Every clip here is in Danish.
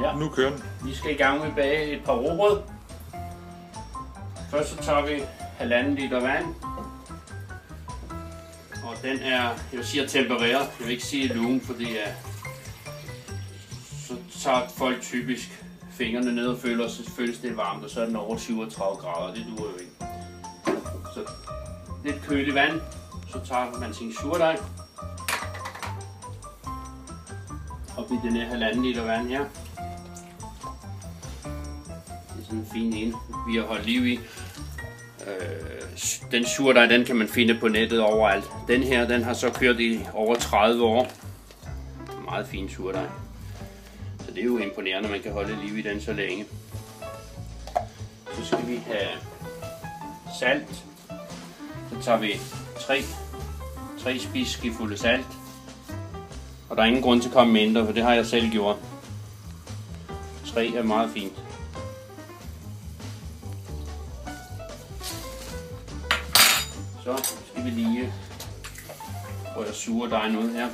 Ja. Nu kører den. Vi skal i gang med at bage et par rugbrød. Først så tager vi 1,5 liter vand. Og den er, jeg siger tempereret, jeg vil ikke sige lugen, for det er, så tager folk typisk fingrene ned og føler, så føles det varmt, og så er den over 37 grader, det duer jo ikke. Så lidt køligt vand, så tager man sin surdej. Op i den her 1,5 liter vand her. Det er sådan en fin en, vi har holdt liv i. Den surdej, den kan man finde på nettet overalt. Den her, den har så kørt i over 30 år. Meget fin surdej. Så det er jo imponerende, at man kan holde liv i den så længe. Så skal vi have salt. Så tager vi 3 spiseskefulde salt. Og der er ingen grund til at komme mindre, for det har jeg selv gjort. 3 er meget fint. Så skal vi lige røre surdejen ud her.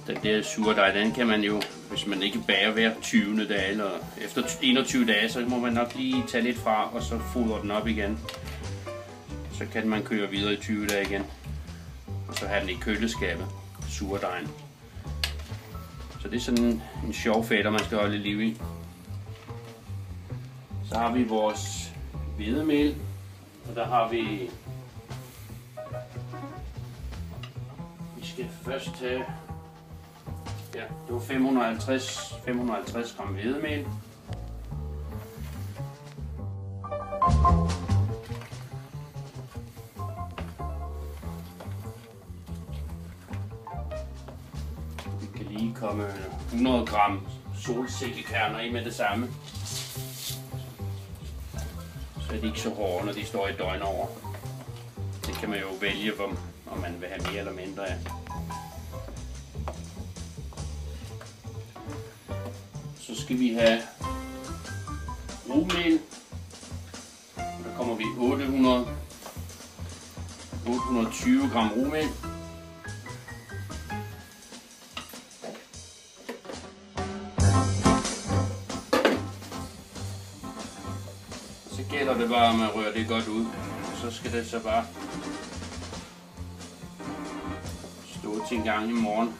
Den der surdej, den kan man jo, hvis man ikke bager hver 20. dag eller efter 21 dage, så må man nok lige tage lidt fra, og så fodre den op igen. Så kan man køre videre i 20 dage igen. Og så have den i køleskabet, surdejen. Så det er sådan en sjov fætter, man skal holde liv i. Så har vi vores hvedemel, og der har vi skal først have, ja, det var 550 gram hvedemel. Lige komme 100 gram solsikkekerner i med det samme. Så er de ikke så hårde, når de står et døgn over. Det kan man jo vælge, om man vil have mere eller mindre af. Så skal vi have rugmel. Der kommer vi 820 gram rugmel. Så gælder det bare med at røre det godt ud. Så skal det så bare stå til en gang i morgen.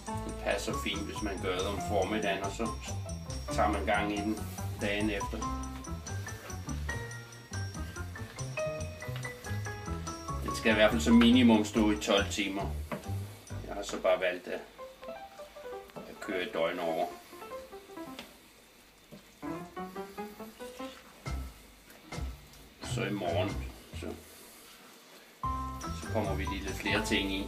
Det passer fint, hvis man gør det om formiddagen, og så tager man gang i den dagen efter. Den skal i hvert fald som minimum stå i 12 timer. Jeg har så bare valgt at køre et døgn over. Så i morgen, så kommer vi lige lidt flere ting i.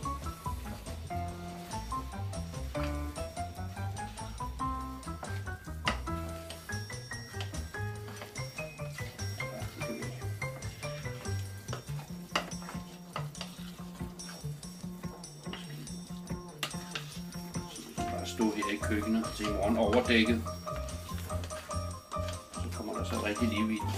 Bare stå her i køkkenet til i morgen overdækket. Så kommer der så rigtig liv i den.